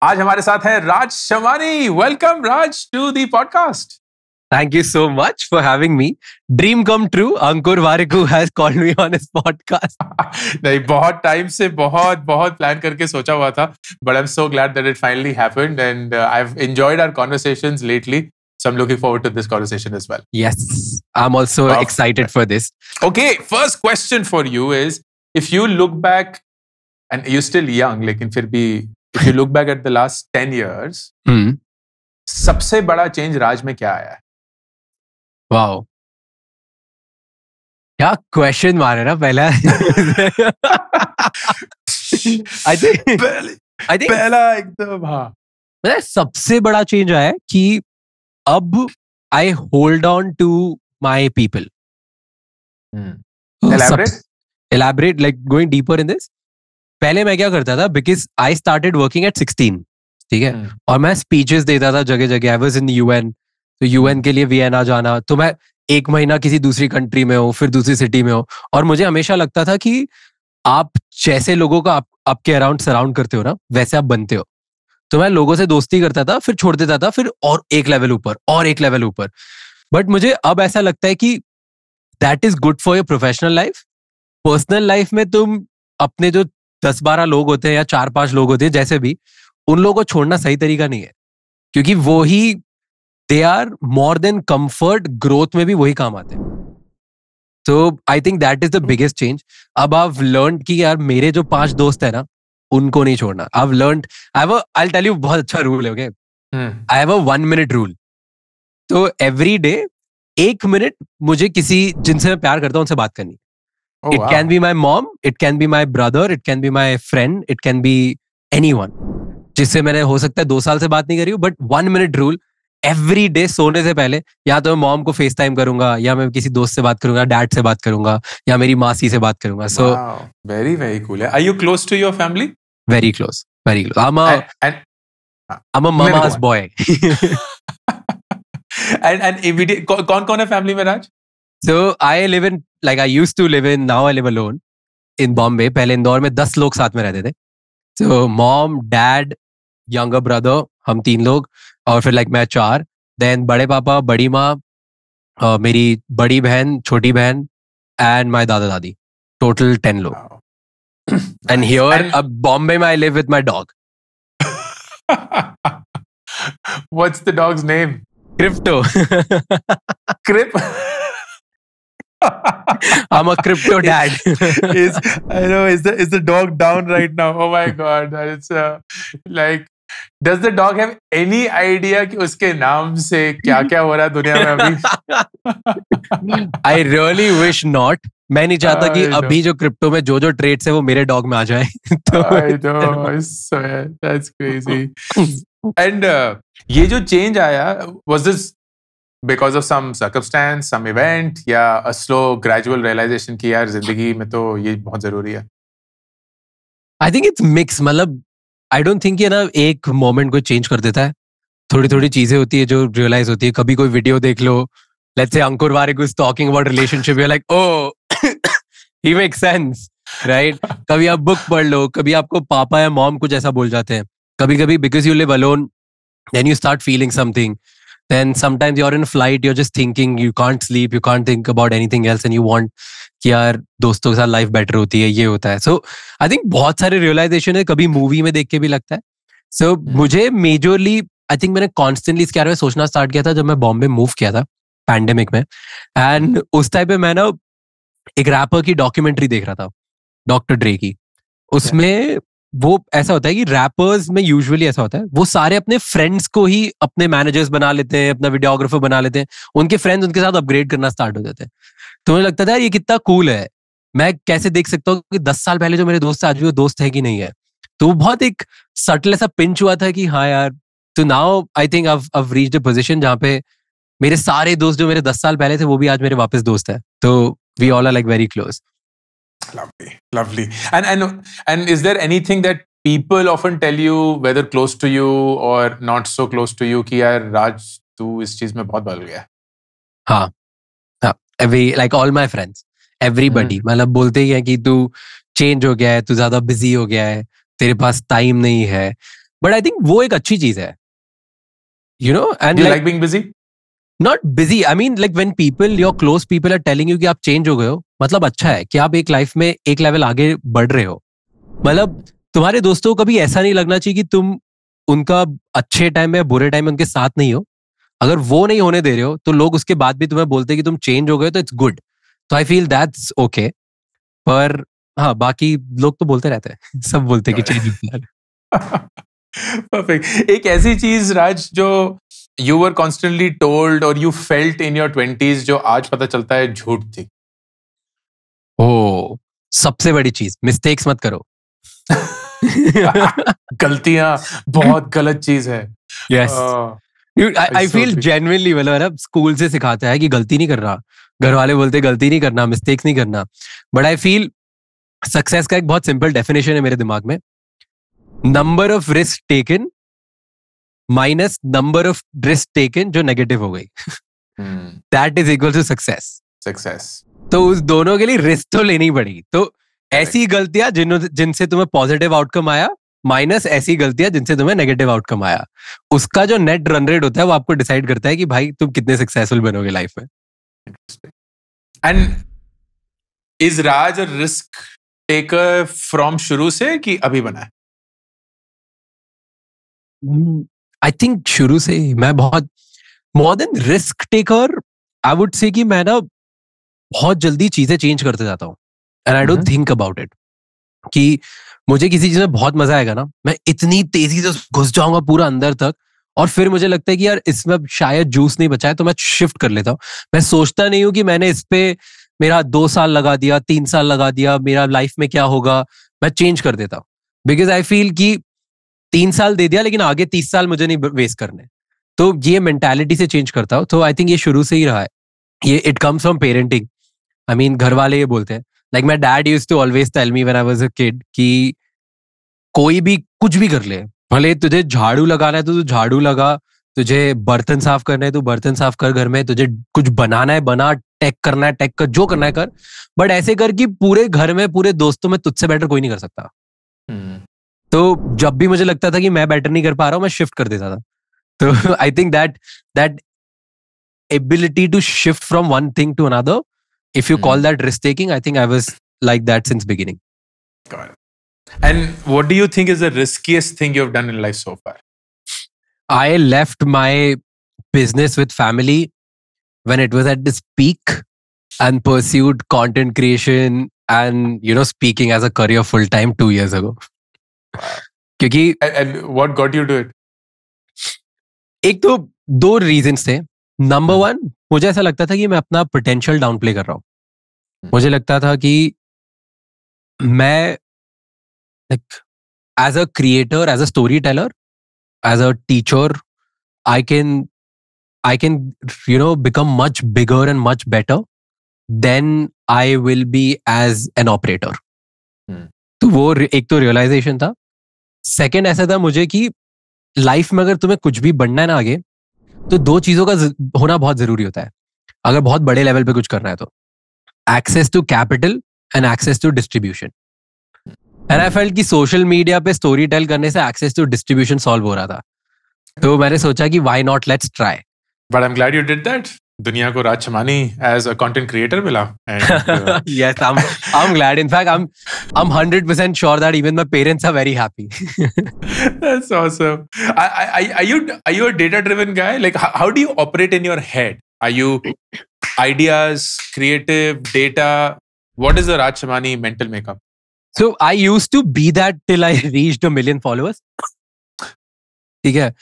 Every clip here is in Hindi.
आज हमारे साथ है Raj Shamani. Welcome Raj to the podcast. Thank you so much for having me. Dream come true. Ankur Warikoo has called me on his podcast. नहीं, बहुत टाइम से बहुत प्लान करके सोचा हुआ था, but I'm so glad that it finally happened and I've enjoyed our conversations lately. So I'm looking forward to this conversation as well. Yes, I'm also excited for this. Okay, first question for you is, if you look back, and you're still young, लेकिन फिर भी if you look back at the last 10 years, सबसे बड़ा change राज में क्या आया है? Wow. क्या क्वेश्चन मारे ना पहला I think पहला एकदम हाँ सबसे बड़ा चेंज आया है कि अब I hold on to my people. Elaborate, like going deeper in this. पहले मैं क्या करता था, because I started working at 16, ठीक है, और मैं स्पीचेस देता था जगह जगह. I was in the UN, तो UN के लिए वियना जाना, तो मैं एक महीना किसी दूसरी कंट्री में हो, फिर दूसरी सिटी में हो, और मुझे हमेशा लगता था कि आप जैसे लोगों का आपके अराउंड सराउंड करते हो ना, वैसे आप बनते हो. तो मैं लोगों से दोस्ती करता था, फिर छोड़ देता था, फिर और एक लेवल ऊपर और एक लेवल ऊपर. बट मुझे अब ऐसा लगता है कि that is good for your professional life. Personal life में तुम अपने जो 10-12 लोग होते हैं या 4-5 लोग होते हैं, जैसे भी, उन लोगों को छोड़ना सही तरीका नहीं है, क्योंकि वो ही they are more than comfort. Growth में भी वही काम आते हैं. तो I think that is the biggest change. अब आई हैव लर्नड कि यार मेरे जो 5 दोस्त है ना, उनको नहीं छोड़ना. I have learned, I tell you, बहुत अच्छा रूल है. Okay, I have a 1 minute rule. तो एवरी डे 1 minute मुझे किसी जिनसे मैं प्यार करता हूं उनसे बात करनी. It can be my mom, it can be my brother, it can be my friend, it can be anyone. जिससे मैंने हो सकता है 2 साल से बात नहीं करी हूँ, but 1 minute rule. Every day सोने से पहले या तो मैं मॉम को फेस टाइम करूंगा, या मैं किसी दोस्त से बात करूंगा, डैड से बात करूंगा, या मेरी मासी से बात करूंगा. सो वेरी कूल है. Are you close to your family? Very close. I'm a mama's boy. and immediate, कौन है फैमिली में राज? So I live in, like I used to live in, now I live alone in Bombay. पहले इंदौर में 10 लोग साथ में रहते थे. So mom, dad, younger brother, हम 3 लोग, और फिर like मैं 4. Then बड़े पापा, बड़ी माँ, मेरी बड़ी बहन, छोटी बहन, and my दादा दादी. Total 10 लोग. And here, अब Bombay में I live with my dog. What's the dog's name? Crypto. I'm a crypto dad. Is the dog down right now? Oh my god, it's like, does the dog have any idea कि उसके नाम से क्या हो रहा है दुनिया में अभी? I really wish not. मैं नहीं चाहता कि अभी जो क्रिप्टो में जो ट्रेड्स है वो मेरे डॉग में आ जाए. I know, I swear, that's crazy. And ये जो change आया, was this because of some circumstance, some event, या a slow gradual realization कि यार जिंदगी में तो ये बहुत जरूरी है? I think it's mix. मतलब I don't think ये ना एक मोमेंट को चेंज कर देता है. थोड़ी चीजें होती है जो रियलाइज होती है. कभी कोई वीडियो देख लो, let's say Ankur Warikoo is talking about relationship, you're like, oh, he makes sense, right? कभी आप बुक पढ़ लो, कभी आपको पापा या मॉम कुछ ऐसा बोल जाते हैं. कभी because you live alone, then you start feeling something. Then sometimes you're in a flight, you're just thinking, you can't sleep, you can't think about anything else, and you want कि यार दोस्तों के साथ लाइफ बेटर होती है, ये होता है. So I think बहुत सारे रियलाइजेशन है, कभी मूवी में देख के भी लगता है. So मुझे मेजरली आई थिंक मैंने कॉन्स्टेंटली इसके बारे में सोचना स्टार्ट किया था जब मैं बॉम्बे मूव किया था पैंडेमिक में. एंड उस टाइम पे मैं ना एक रैपर की डॉक्यूमेंट्री देख रहा था, डॉक्टर ड्रे की. उसमें वो ऐसा होता है कि रैपर्स में यूजुअली ऐसा होता है, वो सारे अपने फ्रेंड्स को ही अपने मैनेजर्स बना लेते हैं, अपना वीडियोग्राफर बना लेते हैं. उनके फ्रेंड्स उनके साथ अपग्रेड करना स्टार्ट हो जाते हैं. तो मुझे लगता था ये कितना कूल है. मैं कैसे देख सकता हूँ कि 10 साल पहले जो मेरे दोस्त है आज भी वो दोस्त है कि नहीं है. तो वो बहुत एक सटल ऐसा पिंच हुआ था कि हाँ यार. तो now I think I've reached a position जहाँ पे मेरे सारे दोस्त जो मेरे 10 साल पहले थे वो भी आज मेरे वापस दोस्त है. तो we all are like very close. Lovely. And is there anything that people often tell you, whether close to you or not so close to you, कि यार राज तू इस चीज में बहुत बदल गया? हाँ, like all my friends, everybody, मतलब बोलते ही है कि तू चेंज हो गया है, तू ज्यादा बिजी हो गया है, तेरे पास टाइम नहीं है. बट आई थिंक वो एक अच्छी चीज है, you know. And you like being busy? Not busy, I mean like when people, your close people are telling you कि आप चेंज हो गए हो, मतलब अच्छा है कि आप एक लाइफ में एक लेवल आगे बढ़ रहे हो. मतलब तुम्हारे दोस्तों को कभी ऐसा नहीं लगना चाहिए कि तुम उनका अच्छे टाइम में बुरे टाइम में उनके साथ नहीं हो. अगर वो नहीं होने दे रहे हो तो लोग उसके बाद भी तुम्हें बोलते हैं कि तुम चेंज हो गए, तो इट्स गुड. तो आई फील दैट्स ओके. पर हाँ, बाकी लोग तो बोलते रहते हैं सब बोलते हैं कि चेंज. परफेक्ट. एक ऐसी चीज राज जो you were constantly told or you felt in your 20s जो आज पता चलता है झूठ थी. ओ, सबसे बड़ी चीज, मिस्टेक्स मत करो. गलतियां बहुत गलत चीज है. यस, आई फील जेन्युइनली, मतलब स्कूल से सिखाता है कि गलती नहीं करना, घर वाले बोलते गलती नहीं करना, मिस्टेक्स नहीं करना. बट आई फील सक्सेस का एक बहुत सिंपल डेफिनेशन है मेरे दिमाग में. Number of risk taken minus number of risk taken जो नेगेटिव हो गई, that is equal to success. तो उस दोनों के लिए रिस्क तो लेनी पड़ेगी. तो ऐसी गलतियां जिनसे तुम्हें पॉजिटिव आउटकम आया, माइनस ऐसी गलतियां जिनसे तुम्हें नेगेटिव आउटकम आया, उसका जो नेट रन रेट होता है वो आपको डिसाइड करता है कि भाई तुम कितने सक्सेसफुल बनोगे लाइफ में. And is Raj a risk taker from शुरू से कि अभी बना है? आई थिंक शुरू से ही मैं बहुत more than risk taker, I would say कि मैं ना बहुत जल्दी चीजें चेंज करते जाता हूँ. And I don't think about it कि मुझे किसी चीज में बहुत मजा आएगा ना, मैं इतनी तेजी से घुस जाऊंगा पूरा अंदर तक, और फिर मुझे लगता है कि यार इसमें शायद जूस नहीं बचा है तो मैं शिफ्ट कर लेता हूँ. मैं सोचता नहीं हूँ कि मैंने इस पे मेरा 2 साल लगा दिया, 3 साल लगा दिया, मेरा लाइफ में क्या होगा. मैं चेंज कर देता हूँ बिकॉज आई फील कि 3 साल दे दिया लेकिन आगे 30 साल मुझे नहीं वेस्ट करने. तो ये मेंटालिटी से चेंज करता हूँ. तो आई थिंक ये शुरू से ही रहा है. ये it comes from parenting. I mean घर वाले ये बोलते हैं, like my dad used to always tell me when I was a kid कि कोई भी कुछ भी कर ले, भले तुझे झाड़ू लगाना है तो तू झाड़ू लगा, तुझे बर्तन साफ करना है तो बर्तन साफ कर घर में, तुझे कुछ बनाना है बना, टेक करना है टेक कर, जो करना है कर, बट ऐसे कर कि पूरे घर में पूरे दोस्तों में तुझसे बेटर कोई नहीं कर सकता. तो जब भी मुझे लगता था कि मैं बेटर नहीं कर पा रहा हूँ, मैं शिफ्ट कर देता था. तो I think that ability to shift from one thing to another, if you call that risk taking, I think I was like that since beginning. Got it. And what do you think is the riskiest thing you've done in life so far? I left my business with family when it was at its peak and pursued content creation and, you know, speaking as a career full time 2 years ago. क्योंकि and what got you to it? एक तो 2 reasons थे. नंबर 1, मुझे ऐसा लगता था कि मैं अपना पोटेंशियल डाउन प्ले कर रहा हूँ. मुझे लगता था कि मैं as a creator, as a story teller, as a teacher, I can you know become much bigger and much better than I will be as an operator. तो वो एक तो रियलाइजेशन था. सेकेंड ऐसा था मुझे कि लाइफ में अगर तुम्हें कुछ भी बनना है ना आगे, तो 2 चीजों का होना बहुत जरूरी होता है अगर बहुत बड़े लेवल पे कुछ करना है. तो access to capital and access to distribution. And I felt कि सोशल मीडिया पे स्टोरी टेल करने से एक्सेस टू डिस्ट्रीब्यूशन सॉल्व हो रहा था. तो मैंने सोचा कि why not, let's try. But I am glad you did that. दुनिया को Raj Shamani as a content creator मिला. Yes, I'm glad. In fact, I'm 100% sure that even my parents are very happy. That's awesome. Are you a data driven guy? Like how do you operate in your head? Are you ideas, creative, data? What is the Raj Shamani mental makeup? So I used to be that till I reached 1 million followers. ठीक है,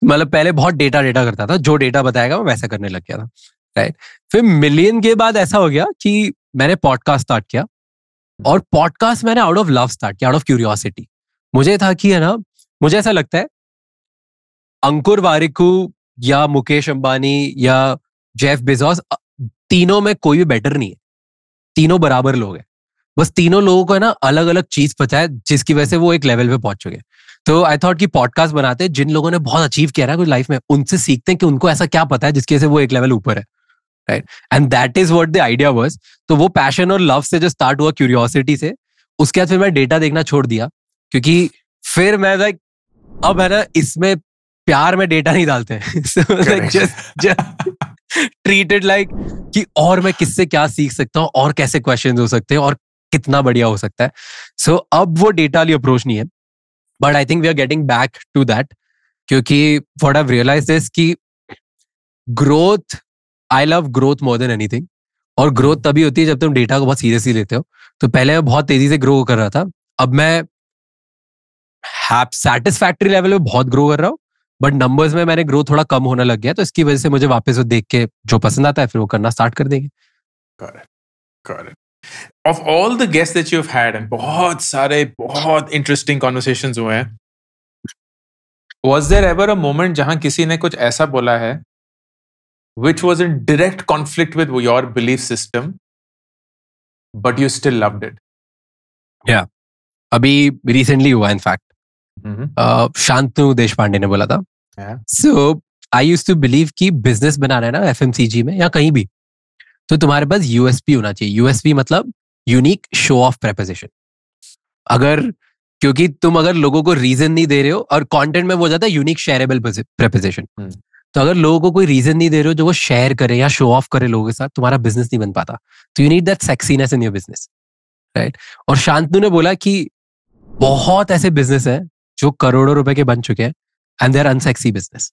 मतलब पहले बहुत डेटा करता था, जो डेटा बताएगा मैं वैसा करने लग गया था. राइट. फिर मिलियन के बाद ऐसा हो गया कि मैंने पॉडकास्ट स्टार्ट किया, और पॉडकास्ट मैंने आउट ऑफ लव स्टार्ट किया, आउट ऑफ क्यूरियोसिटी. मुझे था कि है ना, मुझे ऐसा लगता है अंकुर वारिकू या मुकेश अंबानी या जेफ बेजोस, तीनों में कोई भी बेटर नहीं है. तीनों बराबर लोग हैं. बस तीनों लोगों को है ना अलग अलग चीज पता है जिसकी वजह से वो एक लेवल पे पहुंच चुके. तो आई थॉट कि पॉडकास्ट बनाते हैं, जिन लोगों ने बहुत अचीव किया है कुछ लाइफ में, उनसे सीखते हैं कि उनको ऐसा क्या पता है जिसकी वजह से वो एक लेवल ऊपर है. Right. And that is what the idea was. तो वो पैशन और लव से जो स्टार्ट हुआ, क्यूरियोसिटी से, उसके बाद फिर मैं डेटा देखना छोड़ दिया, क्योंकि फिर मैं लाइक अब है ना, इसमें प्यार में डेटा नहीं डालते हैं. So, like, just treat it like कि और मैं किससे क्या सीख सकता हूँ और कैसे क्वेश्चंस हो सकते हैं और कितना बढ़िया हो सकता है. सो अब वो डेटा वाली अप्रोच नहीं है. But I think we are getting back to that, क्योंकि what I have realised is कि growth, I love growth more than anything. और ग्रोथ तभी होती है जब तुम डेटा को बहुत सीरियसली लेते हो. तो पहले मैं बहुत तेजी से ग्रो कर रहा था, अब मैं सैटिस्फैक्टरी लेवल में बहुत ग्रो कर रहा हूँ, बट नंबर्स में मैंने ग्रो थोड़ा कम होने लग गया. तो इसकी वजह से मुझे वापस वो देख के जो पसंद आता है फिर वो करना स्टार्ट कर देंगे. Correct. Of all the guests that you've had, and बहुत सारे बहुत interesting conversations हुए हैं, was there ever a moment जहां किसी ने कुछ ऐसा बोला है which was in direct conflict with your belief system, but you still loved it? Yeah. अभी रिसेंटली हुआ इनफैक्ट, शांतनु देशपांडे ने बोला था. सो आई यूज्ड टू बिलीव कि बिजनेस बनाना है ना एफएमसीजी में या कहीं भी, तो तुम्हारे पास यूएसपी होना चाहिए. यूएसपी मतलब यूनिक शो ऑफ प्रेपोजिशन. अगर क्योंकि तुम अगर लोगों को रीजन नहीं दे रहे हो, और कंटेंट में वो जाता है यूनिक शेयरेबल प्रेपोजिशन, तो अगर लोगों को कोई रीजन नहीं दे रहे हो जो वो शेयर करे या शो ऑफ करे लोगों के साथ, तुम्हारा बिजनेस नहीं बन पाता. तो you need that sexiness in your business, right. और शांतनु ने बोला कि बहुत ऐसे बिजनेस है जो करोड़ों रुपए के बन चुके हैं and they are unsexy business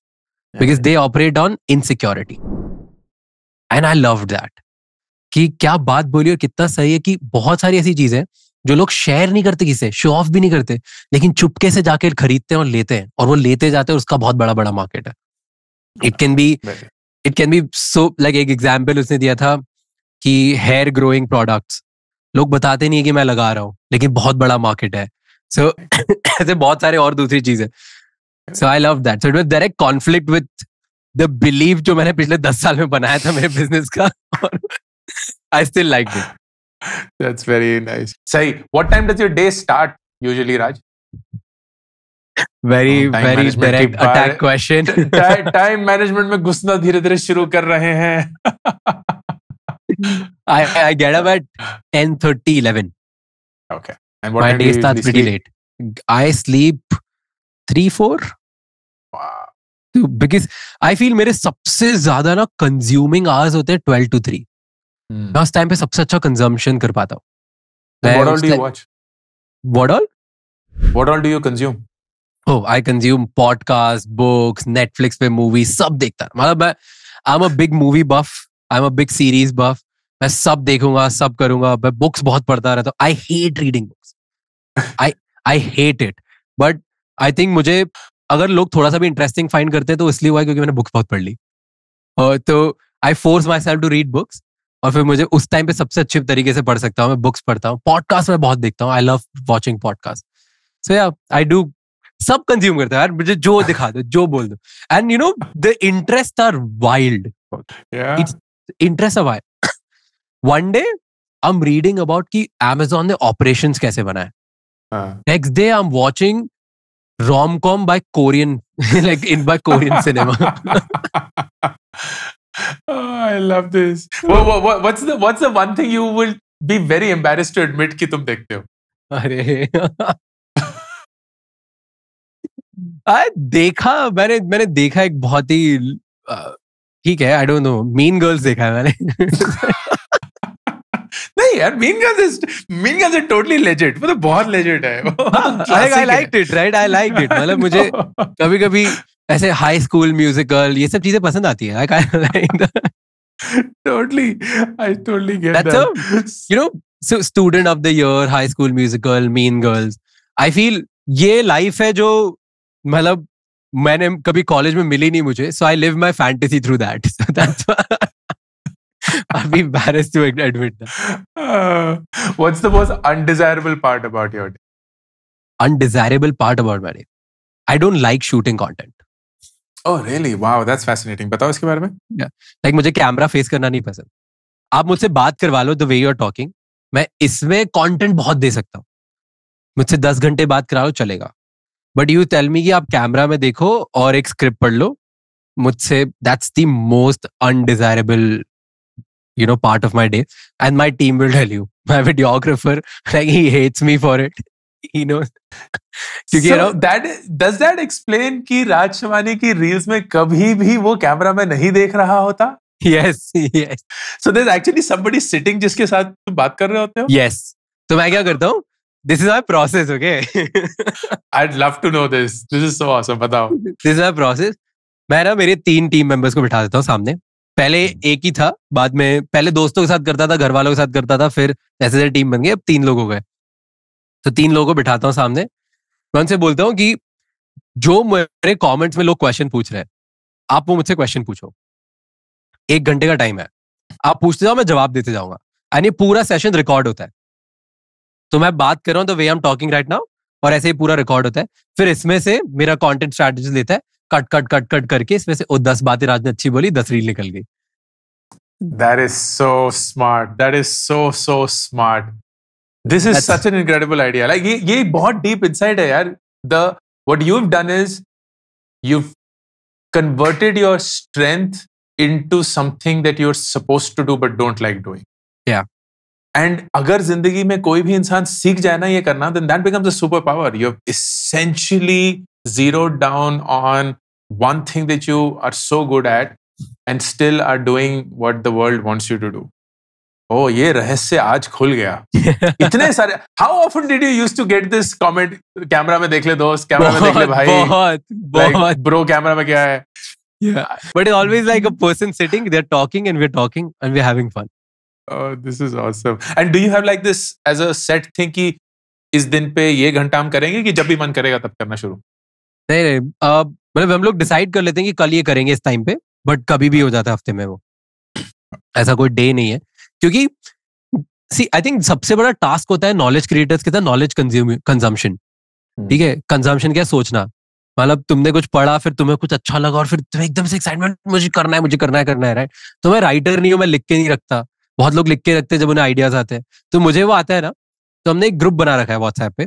because they operate on insecurity. And I love that. कि क्या बात बोली और कितना सही है कि बहुत सारी ऐसी चीजें जो लोग शेयर नहीं करते, किसे शो ऑफ भी नहीं करते, लेकिन चुपके से जाके खरीदते हैं और लेते हैं, और वो लेते जाते हैं. उसका बहुत बड़ा बड़ा मार्केट है. It can be so like, एक एग्जाम्पल उसने दिया था कि हेयर ग्रोइंग प्रोडक्ट्स लोग बताते नहीं है कि मैं लगा रहा हूँ, लेकिन बहुत बड़ा मार्केट है. सो ऐसे बहुत सारे और दूसरी चीजें. So I love that. So it was direct conflict with the belief जो मैंने पिछले 10 साल में बनाया था मेरे बिजनेस का. I still liked it. That's very nice. Sahi. What time does your day start usually, Raj? Very direct attack question. Time management में घुसना धीरे धीरे शुरू कर रहे हैं. I get up at 10:30, 11. Okay. And what my time day starts pretty late. I sleep 3-4. Wow. Because I feel मेरे सबसे ज्यादा ना consuming hours होते हैं 12 to 3. मैं उस टाइम पे सबसे अच्छा कंजम्पशन कर पाता हूँ. What all do you watch? What all? What all do you consume? Oh, I consume podcasts, books, Netflix पे movies, सब देखता. मतलब मैं I'm a big movie buff. I'm a big series buff. मैं सब देखूंगा, सब करूंगा. मैं बुक्स बहुत पढ़ता रहता हूँ. I hate reading books. I hate it. But I think मुझे अगर लोग थोड़ा सा भी इंटरेस्टिंग फाइंड करते हैं तो इसलिए हुआ है क्योंकि मैंने बुक्स बहुत पढ़ ली. तो I force myself to read books. और फिर मुझे उस टाइम पे सबसे अच्छे तरीके से पढ़ सकता हूँ. मैं बुक्स पढ़ता हूँ. पॉडकास्ट में बहुत देखता हूँ. I love watching podcast. So या आई डू सब कंज्यूम करता है यार. मुझे जो दिखा दो, जो बोल दो. And you know the interest are wild. Interest are wild. One day I am reading about कि Amazon ने ऑपरेशंस कैसे बनाए. Next day I am watching rom-com by Korean like in by Korean cinema. Oh, I love this. What's the one thing you will be very embarrassed to admit कि तुम देखते हो? अरे मैंने देखा एक बहुत ही ठीक है, I don't know, mean girls देखा है मैंने. नहीं यार, mean girls is totally legit. मतलब बहुत लेजिट है. I liked it, right. I liked it. मतलब मुझे कभी-कभी ऐसे हाई स्कूल म्यूजिकल ये सब चीजें पसंद आती है. आई like that. Totally. I totally get that. That's you know, so student of the year, high school musical, Mean Girls. I feel ये लाइफ है जो मतलब मैंने कभी कॉलेज में मिली नहीं मुझे. So I live my fantasy through that. So that's why I'll be embarrassed to admit that. What's the most undesirable part about your day? Undesirable part about my day? I don't like shooting content. Oh really? Wow, that's fascinating. बताओ इसके बारे में. Like मुझे कैमरा फेस करना नहीं पसंद. आप मुझसे बात करवा लो the way you're talking. मैं इसमें कंटेंट बहुत दे सकता हूँ. मुझसे 10 घंटे बात करा लो चलेगा. बट यू टेल मी कि आप कैमरा में देखो और एक स्क्रिप्ट पढ़ लो, मुझसे that's the most undesirable part of my day. And my team will tell you. My videographer, like he hates me for it. he knows. क्योंकि So does that explain कि राज शमानी की रील्स में कभी भी वो कैमरा में नहीं देख रहा होता? yes. So there's actually somebody sitting जिसके साथ तुम बात कर रहे होते हो? Yes. तो मैं क्या करता हूँ? This is my process, okay? I'd love to know this. This is so awesome. बताओ. This is my process. मैं ना मेरे 3 टीम मेंबर्स को बिठा देता हूँ सामने. पहले एक ही था, बाद में पहले दोस्तों के साथ करता था, घर वालों के साथ करता था, फिर जैसे जैसे टीम बन गई, अब 3 लोग हो गए. तो 3 लोगों को बिठाता हूँ सामने. मैं उनसे बोलता हूँ कि जो मेरे कमेंट्स में लोग क्वेश्चन पूछ रहे हैं, आप वो मुझसे क्वेश्चन पूछो. 1 घंटे का टाइम है, आप पूछते जाओ, मैं जवाब देते जाऊंगा. एंड ये पूरा सेशन रिकॉर्ड होता है. तो मैं बात कर रहा हूँ the way I am talking right now, और ऐसे ही पूरा रिकॉर्ड होता है. फिर इसमें से मेरा कंटेंट स्ट्रेटजी लेता है, कट करके इसमें से 10 बातें राज ने अच्छी बोली, 10 रील निकल गई. That is so smart. That is so smart. This is such an incredible idea. Like ये बहुत deep insight है यार. What you've done is you've converted your strength into something that you're supposed to do but don't like doing. Yeah. And अगर जिंदगी में कोई भी इंसान सीख जाए ना ये करना, then that becomes a superpower. You've essentially zeroed down on one thing that you are so good at and still are doing what the world wants you to do. Oh, ये रहस्य आज खुल गया. इतने सारे. How often did you used to get this comment? Camera में देख ले दोस्त, कैमरा में देख ले भाई. बहुत. Bro, कैमरा में क्या है? Yeah. But it's always like a person sitting, they're talking and we're talking and we're having fun. Oh, this is awesome. And do you have like this as a set thing कि इस दिन पे ये घंटा हम करेंगे कि जब भी मन करेगा तब करना शुरू? नहीं, मतलब हम लोग डिसाइड कर लेते हैं कि कल ये करेंगे इस टाइम पे, बट कभी भी हो जाता है हफ्ते में वो. ऐसा कोई डे नहीं है, क्योंकि सी आई थिंक सबसे बड़ा टास्क होता है नॉलेज क्रिएटर्स के साथ नॉलेज कंजम्पशन. ठीक है, कंजम्पशन क्या सोचना, मतलब तुमने कुछ पढ़ा, फिर तुम्हें कुछ अच्छा लगा और फिर तुम्हें एकदम से एक्साइटमेंट, मुझे करना है, राइट. तो मैं राइटर नहीं हूँ, मैं लिख के नहीं रखता. बहुत लोग लिख के रखते हैं जब उन्हें आइडियाज आते हैं. तो मुझे वो आता है ना, तो हमने एक ग्रुप बना रखा है व्हाट्सएप पे.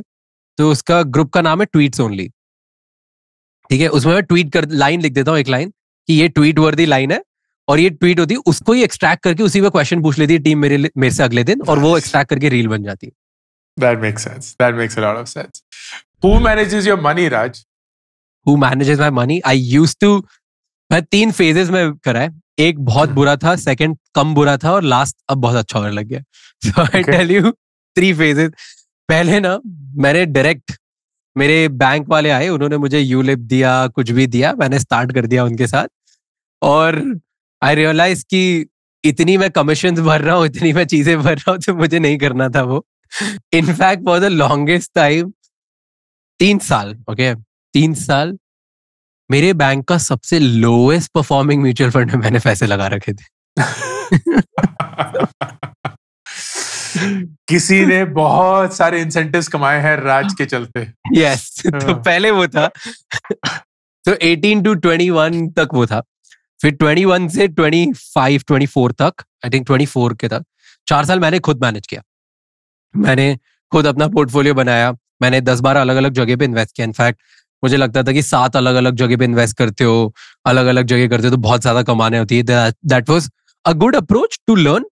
तो उसका ग्रुप का नाम है ट्वीट्स ओनली. ठीक है, उसमें मैं ट्वीट कर लाइन लिख देता हूँ, एक लाइन कि ये ट्वीट वर्दी लाइन है, और ये ट्वीट होती है, उसको ही एक्सट्रैक्ट करके उसी में क्वेश्चन पूछ लेती है टीम मेरे से अगले दिन, और वो एक्सट्रैक्ट करके रील बन जाती है. That makes sense. That makes a lot of sense. Who manages your money, Raj? Who manages my money? I used to, मैं 3 फेजेस में करा है. एक बहुत बुरा था, सेकंड कम बुरा था, और लास्ट अब बहुत अच्छा होने लग गया. So I tell you 3 phases. पहले ना मैंने डायरेक्ट, मेरे बैंक वाले आए, उन्होंने मुझे यूलिप दिया, कुछ भी दिया, मैंने स्टार्ट कर दिया उनके साथ. और आई रियलाइज कि इतनी मैं कमीशन भर रहा हूँ, इतनी मैं चीजें भर रहा हूँ, तो मुझे नहीं करना था वो. In fact for the longest time 3 साल, ओके, 3 साल मेरे बैंक का सबसे लोएस्ट परफॉर्मिंग म्यूचुअल फंड में मैंने पैसे लगा रखे थे. किसी ने बहुत सारे इंसेंटिव्स कमाए हैं राज के चलते. यस. तो पहले वो था, तो 18 to 21 तक वो था. फिर 21 से 25 24 तक, आई थिंक 24 के तक 4 साल मैंने खुद मैनेज किया. मैंने खुद अपना पोर्टफोलियो बनाया. मैंने 10-12 अलग अलग जगह पे इन्वेस्ट किया. इनफैक्ट मुझे लगता था कि 7 अलग अलग जगह पे इन्वेस्ट करते हो, अलग अलग जगह करते हो तो बहुत ज्यादा कमाने होती है. That was a good approach to learn,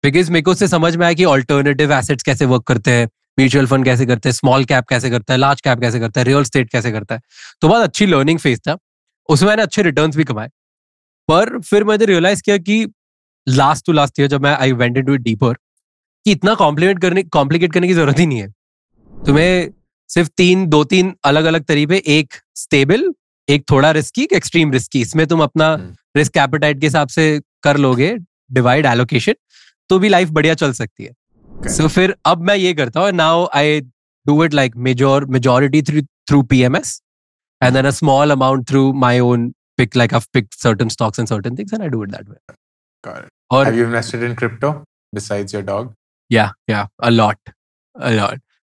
because मेरे को उससे समझ में आया कि ऑल्टरनेटिव एसेट्स कैसे वर्क करते हैं, म्यूचुअल फंड कैसे करते हैं, स्मॉल कैप कैसे करता है, लार्ज कैप कैसे करता है, रियल स्टेट कैसे करता है. तो बहुत अच्छी लर्निंग फेज था, उसमें मैंने अच्छे रिटर्न्स भी कमाए. पर फिर मैंने रियलाइज किया कि लास्ट टू लास्ट ईयर जब मैं I went into it deeper, कि इतना कॉम्प्लिकेट करने की जरूरत ही नहीं है. तुम्हें सिर्फ 2-3 अलग अलग तरीके, एक स्टेबल, एक थोड़ा रिस्की, एक एक्सट्रीम रिस्की. इसमें तुम अपना रिस्क एपेटाइट के हिसाब से कर लोगे डिवाइड एलोकेशन, तो भी लाइफ बढ़िया चल सकती है. सो फिर अब मैं ये करता हूँ, now I do it like majority through PMS and then a small amount through my own pick, like I've picked certain stocks and certain things and I do it that way. Got it. Or have you invested in crypto besides your dog? Yeah, a lot.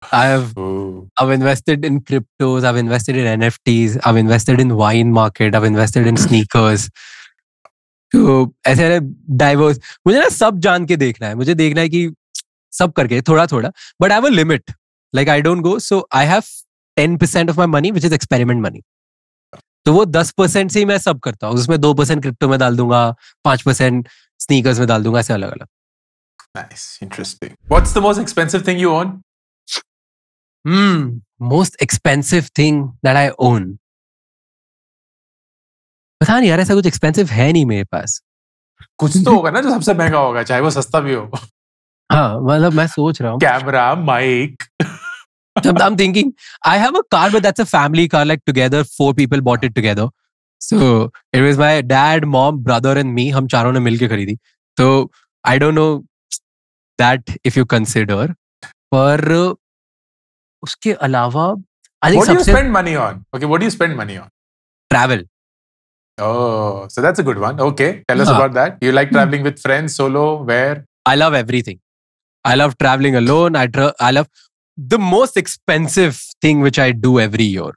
I've invested in cryptos, I've invested in NFTs, I've invested in wine market, I've invested in sneakers. तो ऐसे डाइवर्स, मुझे ना सब जान के देखना है, मुझे देखना है कि सब करके थोड़ा थोड़ा, but I have a limit. Like I don't go, so I have 10% of my money which is experiment money. तो वो 10% से ही मैं सब करता हूँ. उसमें 2% क्रिप्टो में डाल दूंगा, 5% स्नीकर्स में डाल दूंगा, ऐसे अलग अलग. Nice, interesting. What's the most expensive thing you own? Most expensive thing that I own. पता नहीं यार, ऐसा कुछ एक्सपेंसिव है नहीं मेरे पास. कुछ तो होगा ना जो सबसे महंगा होगा, चाहे वो सस्ता भी हो. हाँ, मतलब मैं सोच रहा हूँ. Camera, mic. I'm thinking I have a car, but that's a family car. Like together, 4 people bought it together. So it was my dad, mom, brother, and me. हम चारों ने मिलके खरीदी. So I don't know that if you consider. पर उसके अलावा, I think what do you spend money on? Okay, what do you spend money on? Travel. Oh, so that's a good one. Okay, tell us about that. You like traveling with friends, solo, where? I love everything. I love traveling alone. I love the most expensive thing which I do every year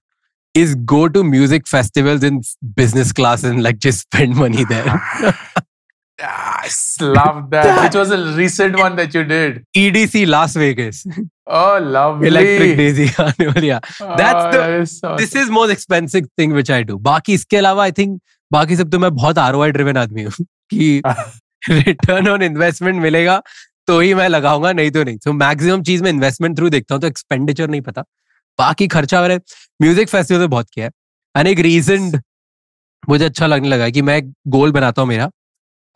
is go to music festivals in business class and like just spend money there. I love that. Which was a recent one that you did? EDC Las Vegas. Oh, lovely. Electric Daisy. Yeah. This is most expensive thing which I do. बाकी इसके अलावा I think बाकी सब तो मैं बहुत ROI driven आदमी हूँ कि return on investment मिलेगा तो ही मैं लगाऊंगा, नहीं तो नहीं. तो मैक्सिमम चीज में इन्वेस्टमेंट थ्रू देखता हूँ, तो एक्सपेंडिचर नहीं पता. बाकी खर्चा मेरे म्यूजिक फेस्टिवल में बहुत किया है. एंड एक रीजन मुझे अच्छा लगने लगा कि मैं गोल बनाता हूँ मेरा,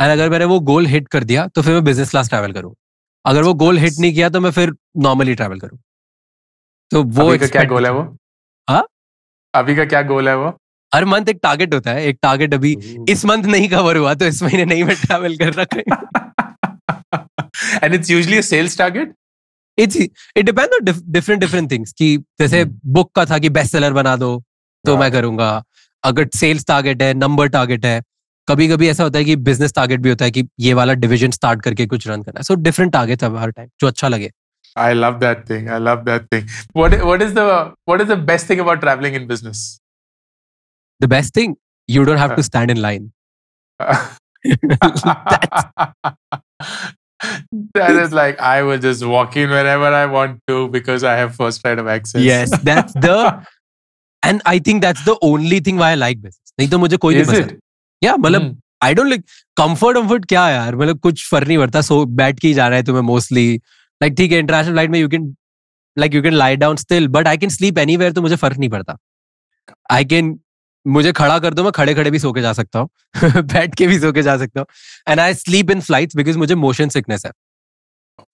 एंड अगर मैंने वो गोल हिट कर दिया तो फिर मैं बिजनेस क्लास ट्रैवल करूँ. अगर वो गोल हिट नहीं किया तो मैं फिर नॉर्मली ट्रैवल करूँ. तो वो अभी का क्या गोल है वो? हाँ, अभी का क्या गोल है वो? हर मंथ एक टारगेट होता है. एक टारगेट अभी इस मंथ नहीं कवर हुआ तो इस महीने नहीं मैं ट्रैवल कर रहा. And it's usually a sales target? It depends on different things. कि जैसे बुक का था कि बेस्ट सेलर बना दो तो मैं करूंगा. अगर सेल्स टारगेट है, नंबर टारगेट है, कभी कभी ऐसा होता है कि बिजनेस टारगेट भी होता है कि ये वाला डिवीजन स्टार्ट करके कुछ रन करना है. सो डिफरेंट टारगेट्स है हर टाइम, जो अच्छा लगे. I love that thing. I love that thing. What is the best thing about traveling in business? The best thing, you don't have to stand in line. That is like, I will just walk in whenever I want to because I have first right of access. Yes, and I think that's the only thing why I like business. नहीं तो मुझे कोई नहीं पसंद. Yeah, मतलब I don't like comfort क्या यार, मतलब कुछ फर्क नहीं पड़ता. सो बैठ के ही जाना है तुम्हें मोस्टली. लाइक ठीक है, इंटरनेशनल फ्लाइट में you can lie down still, but I can sleep anywhere, तो मुझे फर्क नहीं पड़ता. मुझे खड़ा कर दो, मैं खड़े खड़े भी सो के जा सकता हूँ. बैठ के भी सो के जा सकता हूँ. And I sleep in flights because मुझे मोशन सिकनेस है.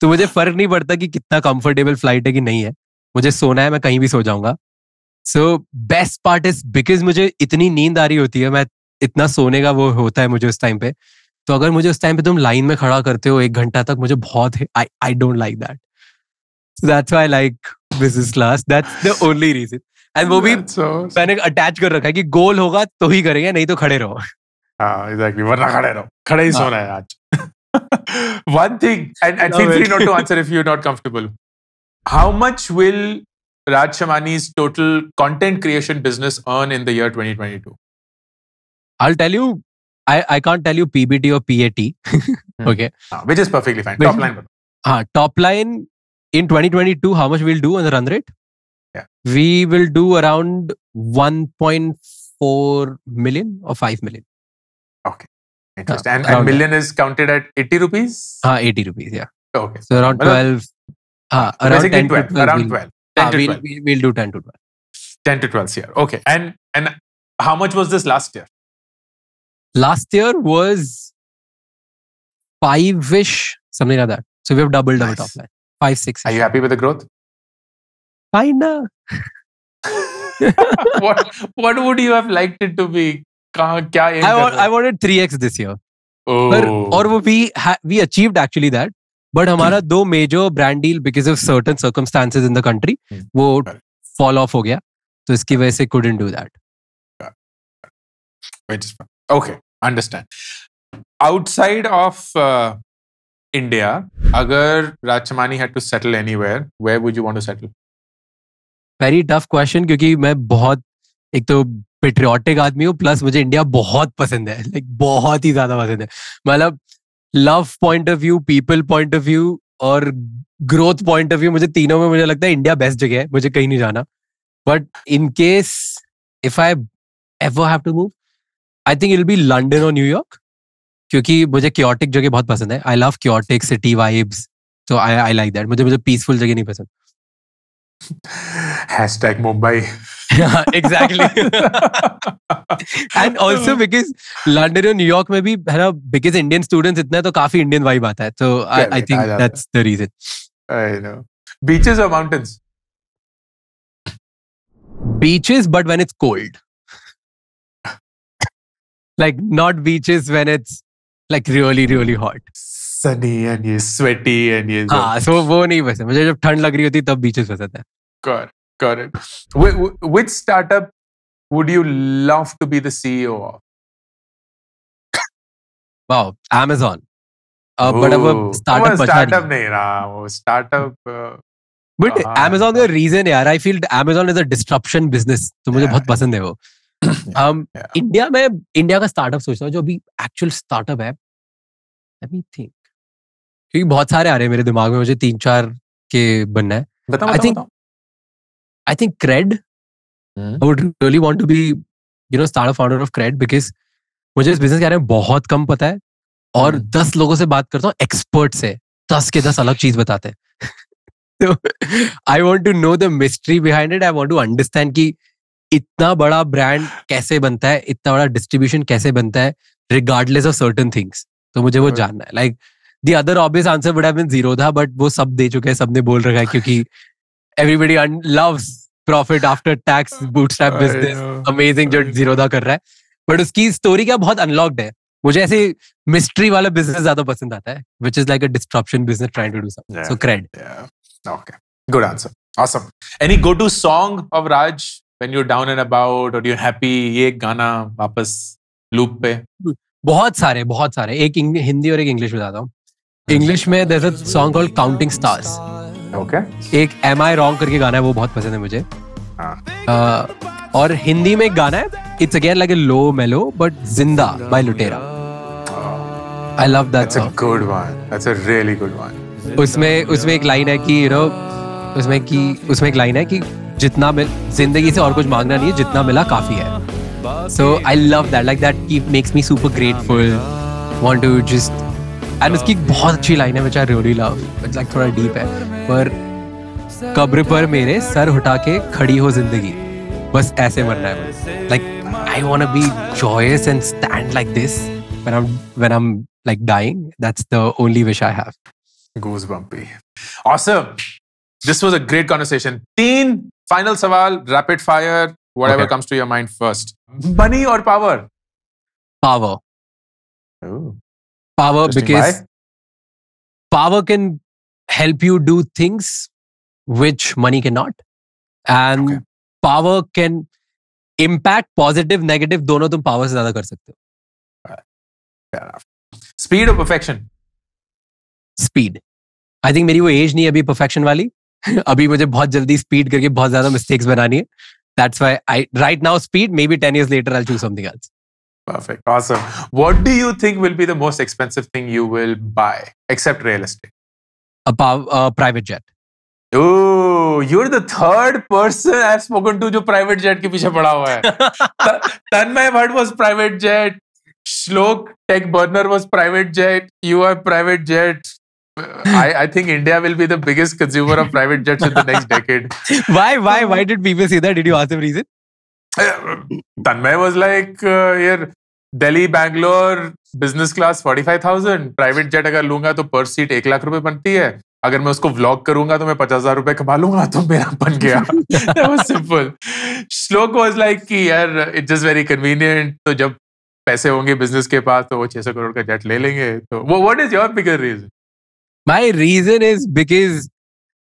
तो मुझे फर्क नहीं पड़ता कि कितना कंफर्टेबल फ्लाइट है कि नहीं है, मुझे सोना है, मैं कहीं भी सो जाऊंगा. So best part is because मुझे इतनी नींद आ रही होती है, मैं इतना सोने का वो होता है मुझे उस टाइम पे. तो अगर मुझे उस टाइम पे तुम लाइन में खड़ा करते हो 1 घंटा तक, मुझे बहुत I don't like that. So that's why I like business class. That's the only reason. And वो भी मैंने अटैच कर रखा है कि गोल होगा तो ही करेंगे, नहीं तो खड़े रहो. हाँ, एग्जैक्टली, वरना खड़े रहो, खड़े ही सोना है आज. One thing, and feel free not to answer if you're not comfortable. How much will Raj Shamani's total content creation business earn in the year 2022? I'll tell you, I can't tell you PBT or PAT. Okay. Which is perfectly fine. Top line. Top line in 2022, how much we'll do on the run rate? Yeah. We will do around 1.4 million or 5 million. Okay. Interesting. And million is counted at 80 rupees? 80 rupees, yeah. Okay. So around 12. Around 10 to 12. Around 12. 10 to 12. We'll do 10 to 12. 10 to 12 here. Okay. And how much was this last year? Last year was 5-ish, something like that. So we have doubled our top line. 5-6. Are you happy with the growth? Kinda. What would you have liked it to be? I wanted 3x this year. Oh. और वो we achieved actually that. But हमारा 2 major brand deal because of certain circumstances in the country वो fall off हो गया. तो इसकी वजह से couldn't do that. Which is fine. Okay, understand. Outside of India, अगर Raj Shamani had to settle anywhere, where would you want to settle? Very tough question, क्योंकि मैं बहुत एक तो पेट्रियोटिक आदमी हूँ, प्लस मुझे इंडिया बहुत पसंद है. लाइक बहुत ही ज्यादा पसंद है. मतलब love point of view, people point of view और ग्रोथ पॉइंट ऑफ व्यू, मुझे तीनों में मुझे लगता है इंडिया बेस्ट जगह है, मुझे कहीं नहीं जाना. But in case if I ever have to move, I think it will be London और न्यूयॉर्क, क्योंकि मुझे क्योटिक जगह बहुत पसंद है. I love chaotic city vibes, तो आई लाइक दैट. मुझे पीसफुल जगह नहीं पसंद. Hashtag Mumbai. Yeah, exactly. And also because London और न्यूयॉर्क में भी है ना, because Indian students इतने हैं तो काफी Indian vibe आता है. So I think that's the reason. I know. Beaches or mountains? Beaches, but when it's cold. Like not beaches when it's like really really hot. Sunny and ये sweaty and ये. हाँ, so वो नहीं पसंद मुझे. जब ठंड लग रही होती तब beaches पसंद है. Got it. Which startup would you love to be the CEO of? Wow, Amazon. But अब startup बचा startup नहीं रहा वो startup. But Amazon का reason यार, I feel Amazon is a disruption business. तो मुझे बहुत पसंद है वो. इंडिया में इंडिया का स्टार्टअप सोचता हूँ जो अभी एक्चुअल स्टार्टअप है. Let me think. क्योंकि बहुत सारे आ रहे हैं मेरे दिमाग में, मुझे 3-4 के बनना है. I think Cred. I would really want to be, start a founder of Cred because मुझे इस बिजनेस के बारे में बहुत कम पता है और 10 लोगों से बात करता हूँ एक्सपर्ट से, 10 के 10 अलग चीज बताते हैं. तो I want to know the mystery behind it. I want to understand कि इतना बड़ा ब्रांड कैसे बनता है, इतना बड़ा डिस्ट्रीब्यूशन कैसे बनता है, regardless of certain things. तो मुझे वो जानना है. Like the other obvious answer would have been Zerodha, but वो सब दे चुके हैं, सबने बोल रखा है क्योंकि everybody loves profit after tax bootstrap business. Amazing जो Zerodha कर रहा है. But उसकी स्टोरी क्या बहुत अनलॉक्ड है. मुझे ऐसे मिस्ट्री वाला बिजनेस ज्यादा पसंद आता है, which is like a disruption business trying to do something. Yeah. So Cred. Yeah. Okay. Good answer. Awesome. Any go-to song of Raj when you're down and about or you're happy? ये गाना वापस loop पे. बहुत सारे. एक हिंदी और एक इंग्लिश बताता हूँ. इंग्लिश में there's a song called Counting Stars. Okay. एक Am I Wrong करके गाना है, वो बहुत पसंद है मुझे. और हिंदी में एक गाना है, it's again like a low mellow but Zinda by Lutera. I love that song. That's a good one. That's a really good one. उसमें एक लाइन है कि उसमें एक लाइन है कि जितना जिंदगी से और कुछ मांगना नहीं है, जितना मिला काफी है. So I love that. Like that makes me super grateful. Want to just and उसकी बहुत अच्छी लाइन है which I really love. It's like थोड़ा deep है. पर कब्र पर मेरे सर उठा के खड़ी हो जिंदगी, बस ऐसे मरना है. Like I want to be joyous and stand like this when I'm like dying. That's the only wish I have. Goosebumpy. Awesome. This was a great conversation. 3 final सवाल, rapid fire, whatever comes to your mind first. Money or power? Power. Oh. Power because power can help you do things which money cannot. And power can impact positive, negative, दोनों तुम power से ज्यादा कर सकते हो. Fair enough. Speed or perfection? Speed. I think मेरी वो एज नहीं है अभी perfection वाली. अभी मुझे बहुत जल्दी speed करके बहुत ज्यादा mistakes बनानी है. That's why right now speed, maybe 10 years later I'll choose something else. Perfect. Awesome. What do you think will be the most expensive thing you will buy except real estate? A private jet. Oh, you're the third person I've spoken to जो private jet के पीछे पड़ा हुआ है. Tanmay Bhatt was private jet. Shlok Tech Burner was private jet. You are private jet. I think India will be the biggest consumer of private jets in the next decade. Why did people say that? Did you ask them reason? Tanmay was like, here, Delhi, Bangalore, business class 45,000. Private jet अगर लूंगा तो per seat 1 लाख रुपए बनती है. अगर मैं उसको vlog करूंगा तो मैं 50,000 रुपए कमा लूंगा तो मेरा बन गया. That was simple. Shlok was like कि यार it's just very convenient. तो जब पैसे होंगे बिजनेस के पास तो वो 600 करोड़ का जेट ले लेंगे. तो what is your bigger reason? My reason is because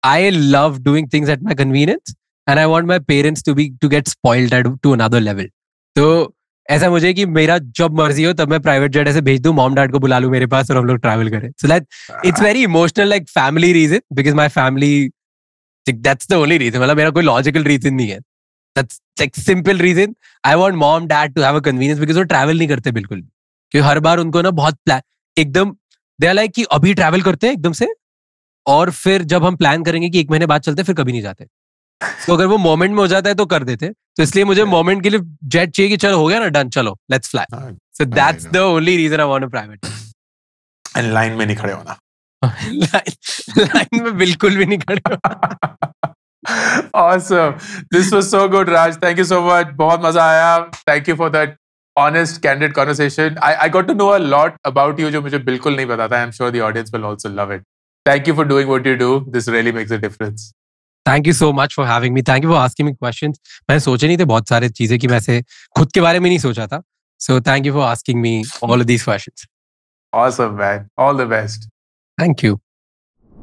I love doing things at my convenience and I want my parents to get spoiled to another level. तो ऐसा मुझे कि मेरा जब मर्जी हो तब मैं प्राइवेट जेट ऐसे भेज दूं, मॉम डैड को बुला लूं मेरे पास और हम लोग ट्रैवल करें. So that it's very emotional, like family reason, because my family, that's the only reason. मतलब मेरा कोई logical reason नहीं है. That's like simple reason. I want mom dad to have a convenience because वो ट्रैवल नहीं करते बिल्कुल. क्योंकि हर बार उनको ना बहुत एकदम they are like कि अभी ट्रैवल करते हैं एकदम से और फिर जब हम प्लान करेंगे कि 1 महीने बाद चलते हैं फिर कभी नहीं जाते. तो अगर वो मोमेंट में हो जाता है तो कर देते. तो इसलिए मुझे मोमेंट के लिए जेट चाहिए कि चलो हो गया ना, डन, चलो let's fly. So that's the only reason I want a private. And line में नहीं खड़े होना. लाइन में बिल्कुल भी नहीं खड़े होना. Awesome. This was so good, Raj. Thank you so much. बहुत मजा आया. Thank you for that honest, candid conversation. I got to know a lot about you जो मुझे बिल्कुल नहीं पता था. I'm sure the audience will also love it. Thank you for doing what you do. This really makes a difference. Thank you so much for having me. Thank you for asking me questions. मैंने सोचे नहीं थे बहुत सारे चीजें कि मैं ऐसे खुद के बारे में नहीं सोचा था. So thank you for asking me all of these questions. Awesome, man. All the best. Thank you.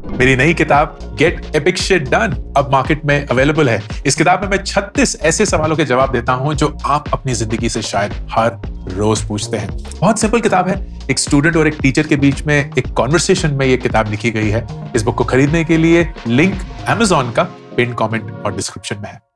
मेरी नई किताब Get Epic Shit Done अब मार्केट में अवेलेबल है. इस किताब में मैं 36 ऐसे सवालों के जवाब देता हूं जो आप अपनी जिंदगी से शायद हर रोज पूछते हैं. बहुत सिंपल किताब है. एक स्टूडेंट और एक टीचर के बीच में एक कॉन्वर्सेशन में ये किताब लिखी गई है. इस बुक को खरीदने के लिए लिंक Amazon का पिन कमेंट और डिस्क्रिप्शन में है.